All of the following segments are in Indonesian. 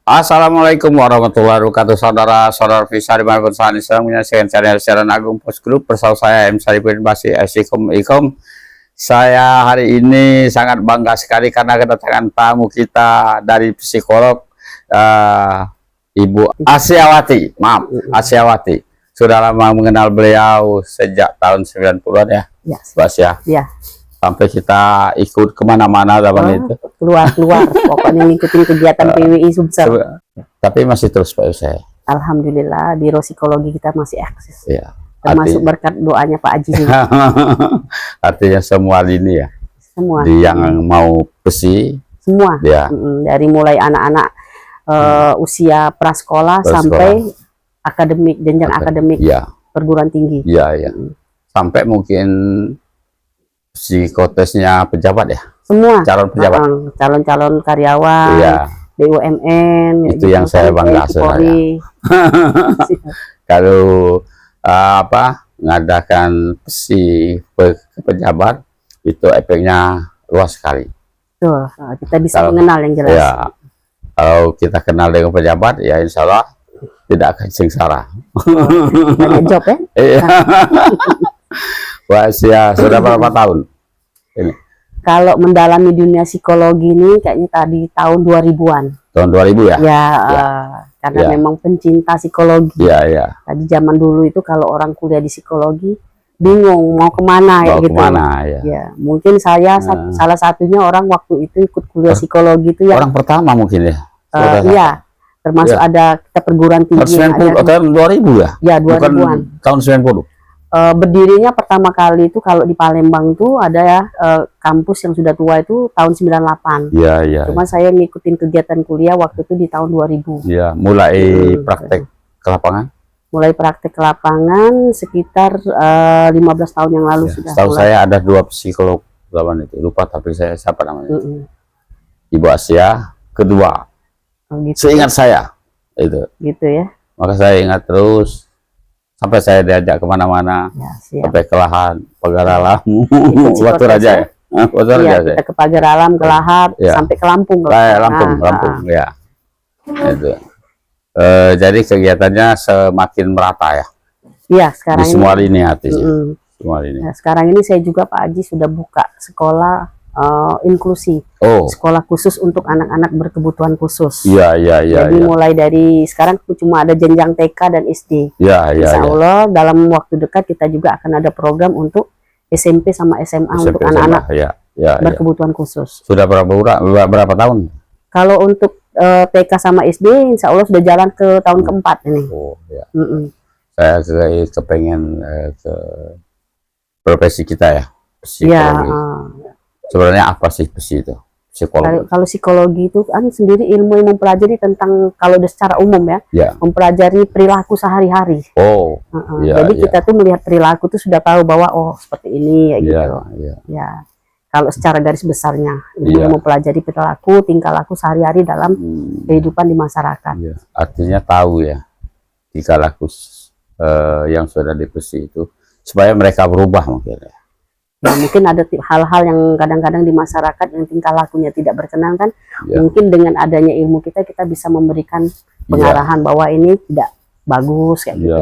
Assalamualaikum warahmatullahi wabarakatuh, saudara-saudara Visa dimanapun saat ini sedang menyaksikan channel siaran Agung Post Group bersama saya M. Saripudin Basri. Assalamualaikum. Saya hari ini sangat bangga sekali karena kedatangan tamu kita dari psikolog Ibu Asyawati. Maaf, Asyawati. Sudah lama mengenal beliau sejak tahun 90-an ya, Mbak Asya. Ya. Sampai kita ikut kemana-mana zaman itu. Keluar-keluar, pokoknya ngikutin kegiatan PWI Sumsel. Tapi masih terus Pak saya. Alhamdulillah, biro psikologi kita masih eksis. Ya. Termasuk berkat doanya Pak Haji juga. Artinya semua lini ya. Semua. Yang mau besi. Semua. Ya. Dari mulai anak-anak usia prasekolah sampai akademik, jenjang akademik ya. Perguruan tinggi. Iya, ya. Sampai mungkin psikotesnya pejabat ya. Semua calon pejabat, calon-calon karyawan, iya. BUMN, itu yang saya bangga sebenarnya. Kalau mengadakan pejabat itu efeknya luas sekali. Tuh, kita bisa mengenal yang jelas. Ya, kalau kita kenal dengan pejabat, ya insya Allah tidak akan sengsara. Banyak job ya. Wah, ya, sudah berapa tahun ini? Kalau mendalami dunia psikologi ini kayaknya tadi tahun 2000-an. Tahun 2000 ya? Ya, karena memang pencinta psikologi. Iya. Tadi zaman dulu itu kalau orang kuliah di psikologi bingung mau kemana mau gitu. Kemana, ya. Ya, mungkin saya salah satunya orang waktu itu ikut kuliah psikologi itu ya. Orang pertama mungkin ya? Iya, termasuk ada kita perguruan tinggi. Tahun 2000 ya? Ya, 2000-an. Bukan tahun 90. Berdirinya pertama kali itu kalau di Palembang tuh ada ya kampus yang sudah tua itu tahun 98. Iya. Cuma saya ngikutin kegiatan kuliah waktu itu di tahun 2000. Iya, mulai praktek ke lapangan. Mulai praktek ke lapangan sekitar 15 tahun yang lalu sudah. Setahu saya ada 2 psikolog zaman itu, lupa tapi saya siapa namanya. Ibu Asya, kedua. Gitu seingat saya itu. Gitu ya. Maka saya ingat terus. Sampai saya diajak kemana-mana, sampai ke Lahan, Pagar Alam, Batu Raja ya. Batu Raja kita ke Pagar Alam, ke Lahar, sampai ke Lampung. Lampung, ya. Itu. Jadi kegiatannya semakin merata ya. Iya, sekarang di semua lini artinya. Semua lini. Nah, sekarang ini saya juga Pak Haji sudah buka sekolah inklusi, sekolah khusus untuk anak-anak berkebutuhan khusus. Iya. Jadi mulai dari sekarang cuma ada jenjang TK dan SD. Insya Allah dalam waktu dekat kita juga akan ada program untuk SMP sama SMA untuk anak-anak berkebutuhan khusus. Sudah berapa tahun? Kalau untuk TK sama SD, Insya Allah sudah jalan ke tahun keempat ini. Saya kepengen ke profesi kita ya, psikologi. Sebenarnya apa sih itu psikologi? Kalau psikologi itu kan sendiri ilmu yang mempelajari tentang kalau secara umum ya, mempelajari perilaku sehari-hari. Jadi kita tuh melihat perilaku tuh sudah tahu bahwa seperti ini ya gitu. Ya. Kalau secara garis besarnya ilmu yang mempelajari perilaku, tingkah laku sehari-hari dalam kehidupan di masyarakat. Artinya tahu ya tingkah laku yang sudah dipesi itu supaya mereka berubah mungkin ya. Nah, mungkin ada hal-hal yang kadang-kadang di masyarakat yang tingkah lakunya tidak berkenan kan, mungkin dengan adanya ilmu kita bisa memberikan pengarahan bahwa ini tidak bagus kayak gitu.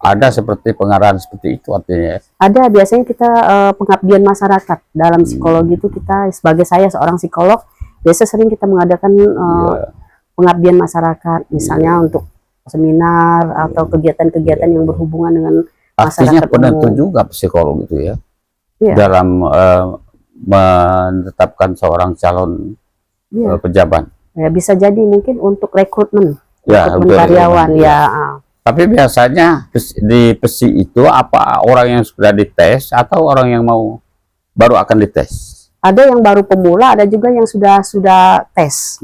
Ada seperti pengarahan seperti itu artinya. Ada, biasanya kita pengabdian masyarakat dalam psikologi itu kita sebagai saya seorang psikolog biasa sering kita mengadakan pengabdian masyarakat, misalnya untuk seminar atau kegiatan-kegiatan yang berhubungan dengan masyarakat. Artinya penentu juga psikolog itu ya. Dalam menetapkan seorang calon pejabat. Ya, bisa jadi mungkin untuk rekrutmen karyawan Tapi biasanya di pesi itu apa orang yang sudah dites atau orang yang baru akan dites? Ada yang baru pemula, ada juga yang sudah tes.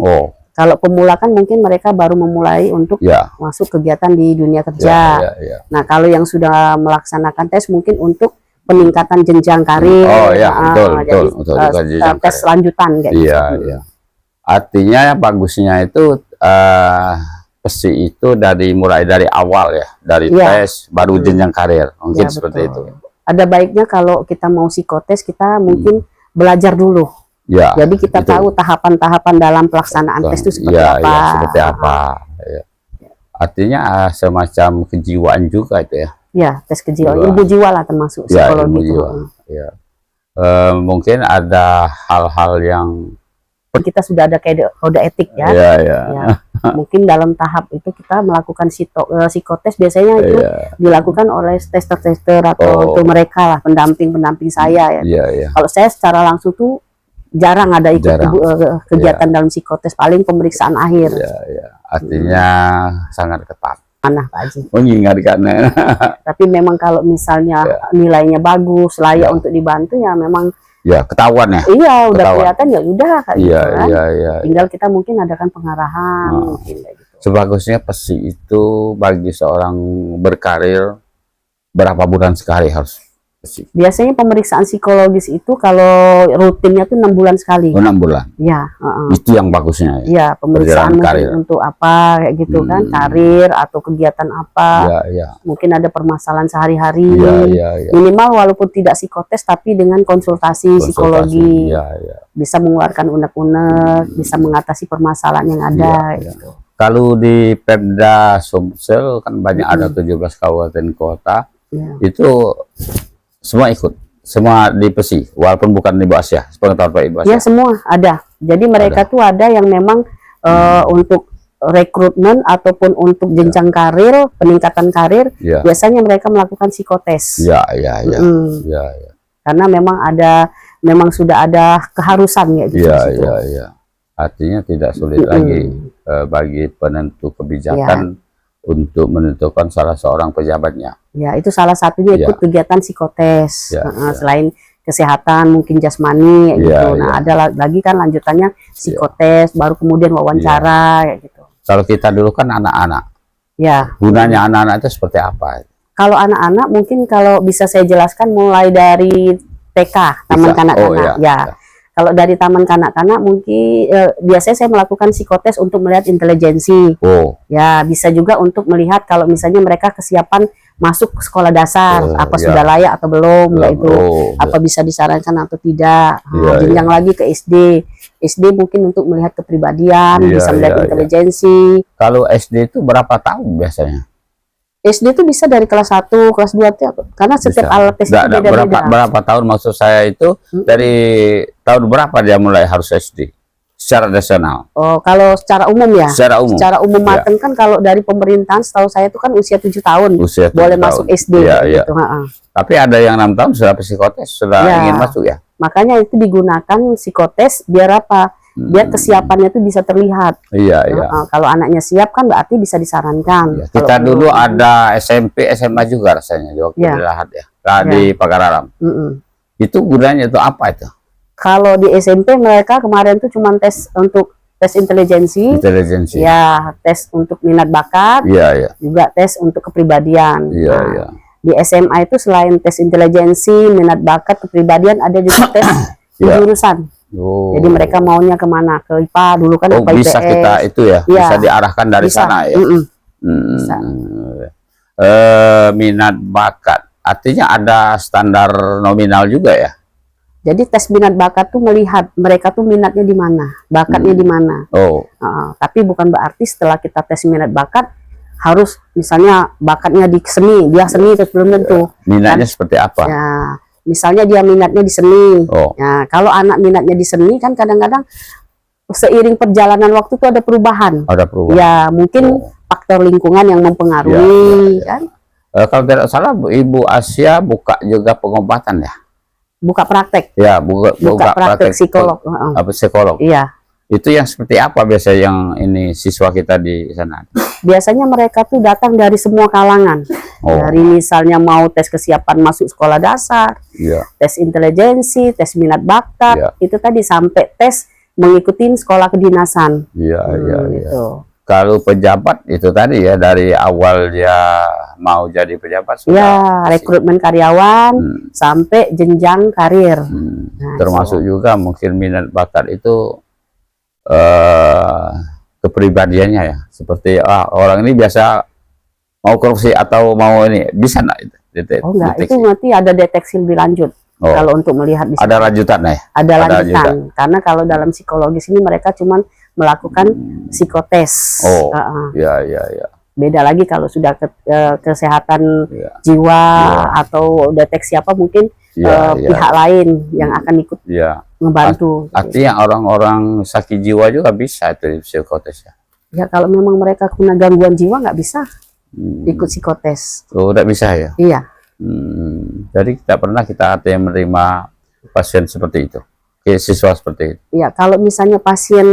Kalau pemula kan mungkin mereka baru memulai untuk masuk kegiatan di dunia kerja. Nah, kalau yang sudah melaksanakan tes mungkin untuk peningkatan jenjang karir. Betul. Tes lanjutan kayak gitu. Artinya bagusnya itu pesi itu mulai dari awal ya, dari tes baru jenjang karir. Mungkin seperti itu. Ada baiknya kalau kita mau psikotes kita mungkin belajar dulu Ya. Jadi kita tahu tahapan-tahapan dalam pelaksanaan tes itu seperti apa. Ya, seperti apa. Ya. Artinya semacam kejiwaan juga itu ya. Ya, tes kejiwaan, ilmu jiwa lah termasuk psikologi itu. Ya. Mungkin ada hal-hal yang kita sudah ada kode etik ya. Ya. Mungkin dalam tahap itu kita melakukan psikotes biasanya itu dilakukan oleh tester-tester atau untuk mereka lah pendamping saya ya. Kalau saya secara langsung tuh jarang ada ikut kegiatan dalam psikotes, paling pemeriksaan akhir. Artinya sangat ketat. Mana Pak Haji? Mengingatkan. Tapi memang kalau misalnya nilainya bagus, layak untuk dibantu ya memang. Ya, ketahuan ya. Iya, udah kelihatan ya udah kayak gitu kan. Iya. Tinggal kita mungkin adakan pengarahan mungkin kayak gitu. Sebagusnya PSI itu bagi seorang berkarir berapa bulan sekali harus PSI? Biasanya pemeriksaan psikologis itu kalau rutinnya tuh 6 bulan sekali. 6 bulan. Ya, itu yang bagusnya ya. Iya, pemeriksaan untuk apa kayak gitu kan, karir atau kegiatan apa. Mungkin ada permasalahan sehari-hari. Minimal walaupun tidak psikotes tapi dengan konsultasi psikologi. Bisa mengeluarkan unek-unek, bisa mengatasi permasalahan yang ada gitu. Kalau di Pemda Sumsel kan banyak ada 17 kabupaten kota. Itu semua ikut, semua di PSI, walaupun bukan di Asia, sepengetahuan Pak Ibu Asia. Ya semua ada. Jadi mereka tuh ada yang memang untuk rekrutmen ataupun untuk jenjang karir, peningkatan karir, biasanya mereka melakukan psikotes. Karena memang sudah ada keharusan ya. Artinya tidak sulit lagi bagi penentu kebijakan untuk menentukan salah seorang pejabatnya. Ya, itu salah satunya ikut kegiatan psikotes. Selain kesehatan, mungkin jasmani gitu. Nah, ada lagi kan lanjutannya psikotes, baru kemudian wawancara gitu. Kalau kita dulu kan anak-anak. Gunanya anak-anak itu seperti apa? Kalau anak-anak mungkin kalau bisa saya jelaskan mulai dari TK, taman kanak-kanak. Kalau dari taman kanak-kanak mungkin biasanya saya melakukan psikotes untuk melihat intelijensi. Ya, bisa juga untuk melihat kalau misalnya mereka kesiapan masuk ke sekolah dasar, apa sudah layak atau belum, apa bisa disarankan atau tidak. Jenjang lagi ke SD. SD mungkin untuk melihat kepribadian, bisa melihat intelijensi. Kalau SD itu berapa tahun biasanya? SD itu bisa dari kelas 1, kelas 2 karena setiap alat tes itu beda-beda. Berapa tahun maksud saya itu dari tahun berapa dia mulai harus SD secara nasional? Oh, kalau secara umum ya. Secara umum mateng kan kalau dari pemerintahan setahu saya itu kan usia 7 tahun. Boleh masuk SD gitu. Tapi ada yang 6 tahun sudah psikotes, sudah ingin masuk ya. Makanya itu digunakan psikotes biar apa? Biar kesiapannya itu bisa terlihat. Kalau anaknya siap kan berarti bisa disarankan. Kita dulu ada SMP, SMA juga rasanya di waktu di Lahat di Pagararam. Itu gunanya itu apa itu? Kalau di SMP mereka kemarin tuh cuma tes untuk tes intelijensi. Tes untuk minat bakat. Juga tes untuk kepribadian. Di SMA itu selain tes intelijensi, minat bakat, kepribadian, ada juga tes jurusan. Jadi mereka maunya kemana? Ke IPA dulu kan, apa bisa IPS. Kita itu bisa diarahkan dari sana ya. Bisa. Minat bakat, artinya ada standar nominal juga ya. Jadi tes minat bakat tuh melihat mereka tuh minatnya di mana, bakatnya di mana. Tapi bukan berarti setelah kita tes minat bakat harus misalnya bakatnya di seni, dia seni terus belum tentu. Minatnya seperti apa? Misalnya dia minatnya di seni. Nah, kalau anak minatnya di seni kan kadang-kadang seiring perjalanan waktu itu ada perubahan. Ya, mungkin faktor lingkungan yang mempengaruhi kan. Kalau tidak salah Ibu Asia buka juga pengobatan ya? Buka praktek. Ya, buka praktek psikolog. Psikolog. Iya. Itu yang seperti apa biasanya yang ini siswa kita di sana? Biasanya mereka tuh datang dari semua kalangan. Dari misalnya mau tes kesiapan masuk sekolah dasar, tes intelijensi, tes minat bakat, itu tadi sampai tes mengikuti sekolah kedinasan. Gitu. Kalau pejabat itu tadi ya dari awal dia mau jadi pejabat sudah. Rekrutmen karyawan sampai jenjang karir. Termasuk juga mungkin minat bakat itu kepribadiannya ya, seperti orang ini biasa mau korupsi atau mau ini bisa enggak itu? Enggak, itu nanti ada deteksi lebih lanjut. Kalau untuk melihat di ada lanjutan ya? Ada lanjutan. Karena kalau dalam psikologis ini mereka cuman melakukan psikotes. Ya. Beda lagi kalau sudah kesehatan jiwa atau deteksi apa, mungkin pihak lain yang akan ikut membantu. Artinya orang-orang sakit jiwa juga bisa itu psikotes ya? Ya kalau memang mereka punya gangguan jiwa nggak bisa ikut psikotes. Oh, nggak bisa ya? Iya. Jadi tidak pernah kita ada yang menerima pasien seperti itu, siswa seperti itu. Iya, kalau misalnya pasien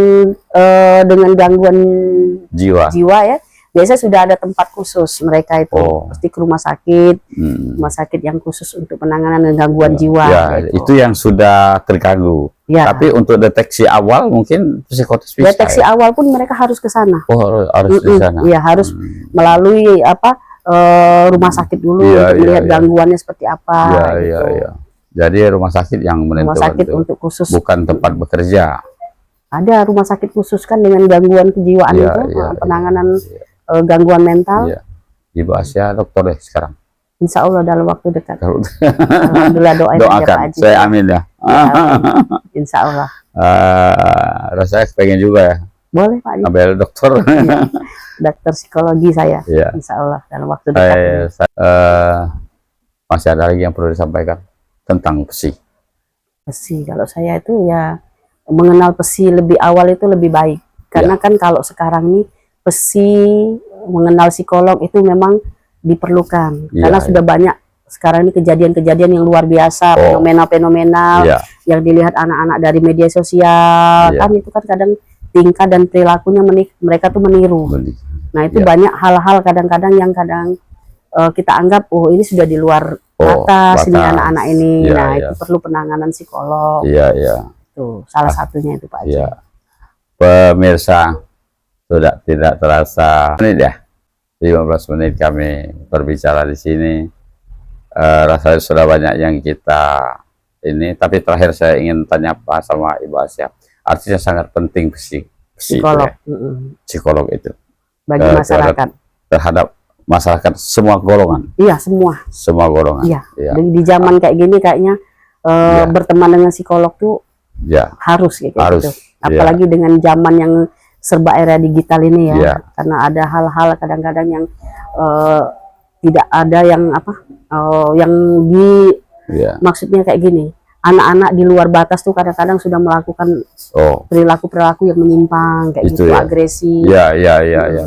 dengan gangguan jiwa ya, biasanya sudah ada tempat khusus mereka itu, pasti ke rumah sakit yang khusus untuk penanganan gangguan jiwa. Ya, gitu. Itu yang sudah terganggu. Ya. Tapi untuk deteksi awal mungkin psikotes bisa. Deteksi awal pun mereka harus ke sana. Oh, harus di sana. Iya, harus melalui rumah sakit dulu untuk melihat gangguannya seperti apa. Iya. Jadi rumah sakit yang menentukan. Rumah sakit untuk khusus. Bukan tempat bekerja. Ada rumah sakit khusus kan dengan gangguan kejiwaan itu, penanganan gangguan mental. Iya. Ibu Asia dokter deh sekarang. Insya Allah dalam waktu dekat. Alhamdulillah, doakan. Pak Haji. Saya amin ya. Insya Allah. Rasanya pengen juga ya. Boleh Pak Haji. Ambil dokter. Dokter psikologi saya. Insya Allah dalam waktu dekat. Masih ada lagi yang perlu disampaikan tentang psi. Psi, kalau saya itu ya mengenal psi lebih awal itu lebih baik. Karena kan kalau sekarang nih psi mengenal psikolog itu memang diperlukan. Karena sudah banyak sekarang ini kejadian-kejadian yang luar biasa, fenomena-fenomena yang dilihat anak-anak dari media sosial. Kan itu kan kadang tingkah dan perilakunya mereka tuh meniru. Nah itu banyak hal-hal kadang-kadang yang kita anggap ini sudah di luar batas ini anak-anak ini. Nah itu perlu penanganan psikolog. Tuh salah satunya itu Pak Haji. Pemirsa, sudah tidak terasa menit ya, 15 menit kami berbicara di sini. Rasanya sudah banyak yang kita ini, tapi terakhir saya ingin tanya Pak sama Ibu Asia. Artinya sangat penting psikolog, psikolog itu bagi masyarakat, terhadap masyarakat semua golongan. Iya, semua golongan. Iya. Di zaman kayak gini kayaknya berteman dengan psikolog tuh harus gitu. Apalagi dengan zaman yang serba era digital ini ya. Karena ada hal-hal kadang-kadang yang tidak ada yang maksudnya kayak gini. Anak-anak di luar batas tuh kadang-kadang sudah melakukan perilaku-perilaku yang menyimpang kayak gitu, agresi. Iya.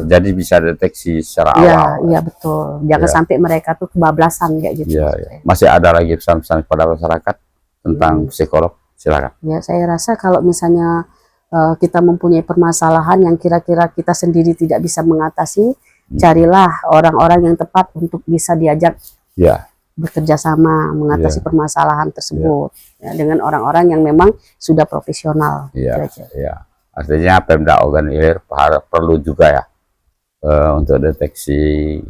Jadi bisa deteksi secara awal. Iya, betul. Jangan sampai mereka tuh kebablasan kayak gitu. Masih ada lagi pesan-pesan kepada masyarakat tentang psikolog? Silakan. Ya, saya rasa kalau misalnya kita mempunyai permasalahan yang kira-kira kita sendiri tidak bisa mengatasi, carilah orang-orang yang tepat untuk bisa diajak bekerja sama mengatasi permasalahan tersebut dengan orang-orang yang memang sudah profesional. Artinya Pemda Ogan Ilir perlu juga ya untuk deteksi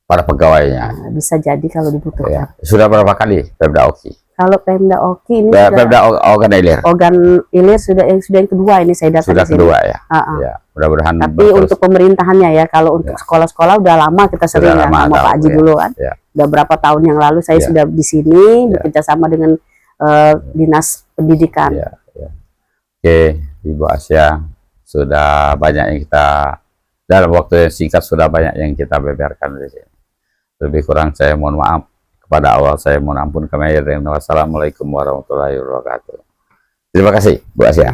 para pegawainya. Bisa jadi kalau dibutuhkan. Sudah berapa kali Pemda Oki? Kalau Pemda Oki ini Pemda Ogan Ilir. Ogan Ilir sudah yang kedua ini saya datang. Sudah kedua ya. Mudah-mudahan. Tapi untuk pemerintahannya ya, kalau untuk sekolah-sekolah udah lama kita sering sama Pak Haji dulu kan. Udah berapa tahun yang lalu saya sudah di sini bekerja sama dengan Dinas Pendidikan. Oke, Ibu Asia, sudah banyak yang kita dalam waktu yang singkat sudah banyak yang kita beberkan di sini. Lebih kurang saya mohon maaf. Pada awal saya mohon ampun kami. Wassalamualaikum warahmatullahi wabarakatuh. Terima kasih Bu Asia.